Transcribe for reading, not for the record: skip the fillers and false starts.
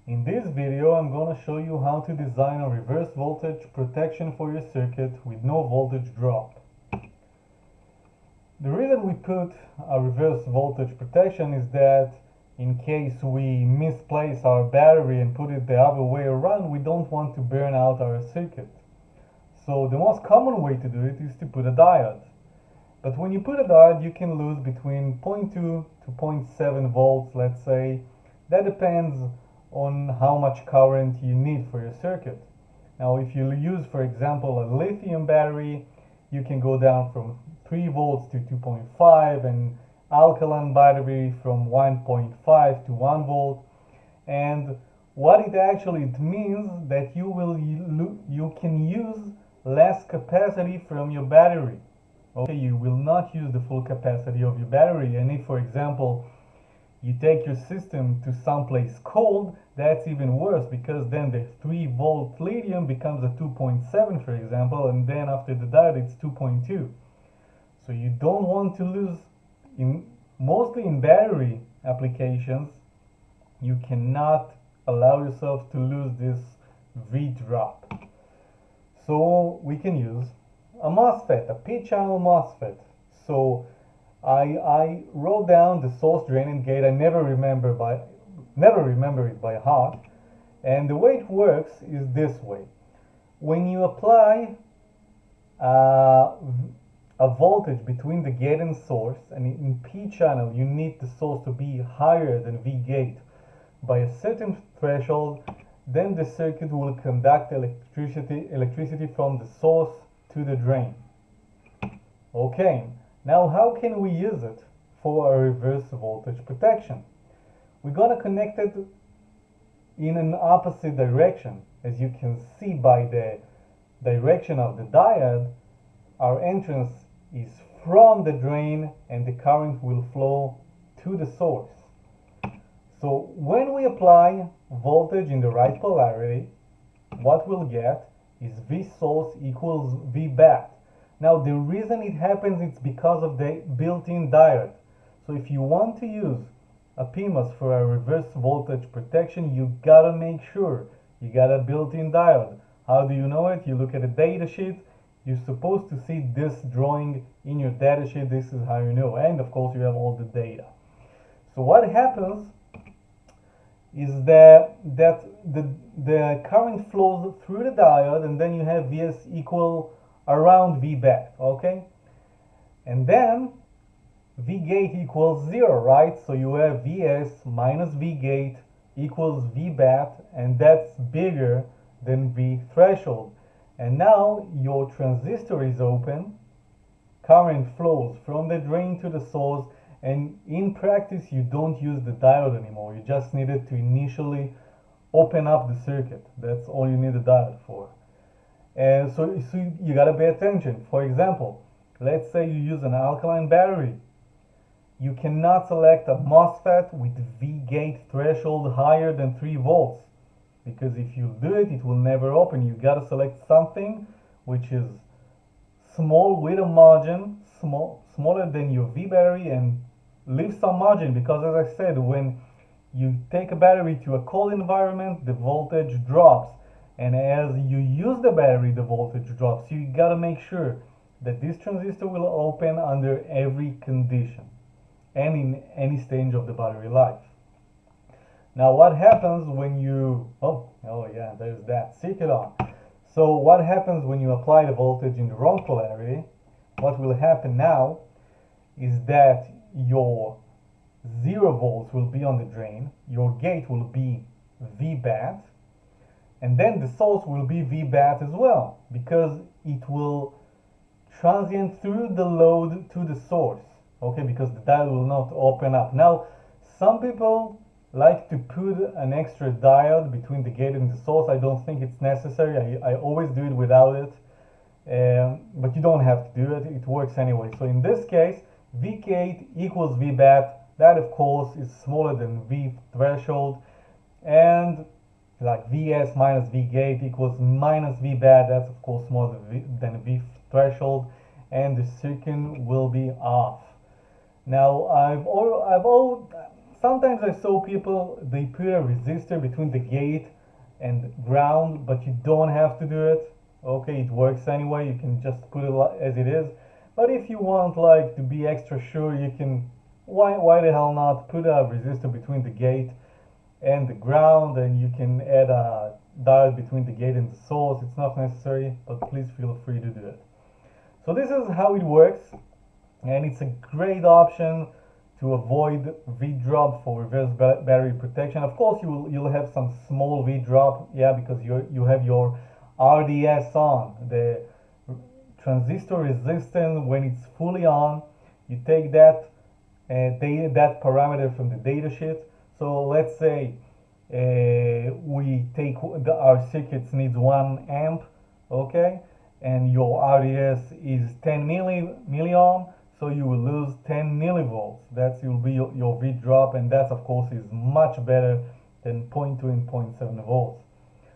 In this video, I'm going to show you how to design a reverse voltage protection for your circuit with no voltage drop. The reason we put a reverse voltage protection is that in case we misplace our battery and put it the other way around, we don't want to burn out our circuit. So the most common way to do it is to put a diode. But when you put a diode, you can lose between 0.2 to 0.7 volts, let's say. That depends on how much current you need for your circuit. Now, if you use, for example, a lithium battery, you can go down from 3 volts to 2.5, and alkaline battery from 1.5 to 1 volt. And what it actually means that you can use less capacity from your battery. Okay, you will not use the full capacity of your battery, and if, for example, you take your system to someplace cold, that's even worse, because then the 3 volt lithium becomes a 2.7, for example, and then after the diode it's 2.2. So you don't want to lose, mostly in battery applications, you cannot allow yourself to lose this V drop. So we can use a MOSFET, a P-channel MOSFET. So I wrote down the source, drain, and gate. I never remember it by heart. And the way it works is this way. When you apply a voltage between the gate and source, and in P-channel you need the source to be higher than V gate by a certain threshold, then the circuit will conduct electricity from the source to the drain. Okay. Now, how can we use it for a reverse voltage protection? We're going to connect it in an opposite direction. As you can see by the direction of the diode, our entrance is from the drain and the current will flow to the source. So when we apply voltage in the right polarity, what we'll get is V source equals V bat. Now, the reason it happens is because of the built-in diode. So if you want to use a PMOS for a reverse voltage protection, you gotta make sure you got a built-in diode. How do you know it? You look at the data sheet. You're supposed to see this drawing in your data sheet. This is how you know. And of course, you have all the data. So what happens is that the current flows through the diode, and then you have Vs equal around V bat, okay? And then V gate equals 0, right? So you have Vs minus V gate equals V bat, and that's bigger than V threshold. And now your transistor is open, current flows from the drain to the source, and in practice you don't use the diode anymore. You just need it to initially open up the circuit. That's all you need the diode for. And so you gotta pay attention. For example, let's say you use an alkaline battery. You cannot select a MOSFET with V gate threshold higher than 3 volts, because if you do it, it will never open. You gotta select something which is small with a margin, smaller than your V battery, and leave some margin, because as I said, when you take a battery to a cold environment, the voltage drops. And as you use the battery, the voltage drops. So you gotta make sure that this transistor will open under every condition and in any stage of the battery life. Now, what happens when you, oh yeah, there's that circuit on. So what happens when you apply the voltage in the wrong polarity? What will happen now is that your 0 volts will be on the drain, your gate will be V bat, and then the source will be V bat as well, because it will transient through the load to the source, okay, because the diode will not open up. Now, some people like to put an extra diode between the gate and the source. I don't think it's necessary. I always do it without it, but you don't have to do it. It works anyway. So in this case, V gate equals V bat. That, of course, is smaller than V threshold, and like Vs minus V gate equals minus V bat. That's of course smaller than V threshold, and the circuit will be off. Now Sometimes I saw people, they put a resistor between the gate and ground, but you don't have to do it. Okay, it works anyway, you can just put it as it is. But if you want like to be extra sure, you can, why the hell not put a resistor between the gate and the ground, and you can add a diode between the gate and the source. It's not necessary, but please feel free to do it. So this is how it works, and it's a great option to avoid V-drop for reverse battery protection. Of course, you'll have some small V-drop, yeah, because you have your RDS on, the transistor resistance. When it's fully on, you take that that parameter from the datasheet. So let's say we take our circuits needs 1 amp, okay, and your RDS is 10 milliohm, so you will lose 10 millivolts. That will be your V drop, and that of course is much better than 0.2 and 0.7 volts.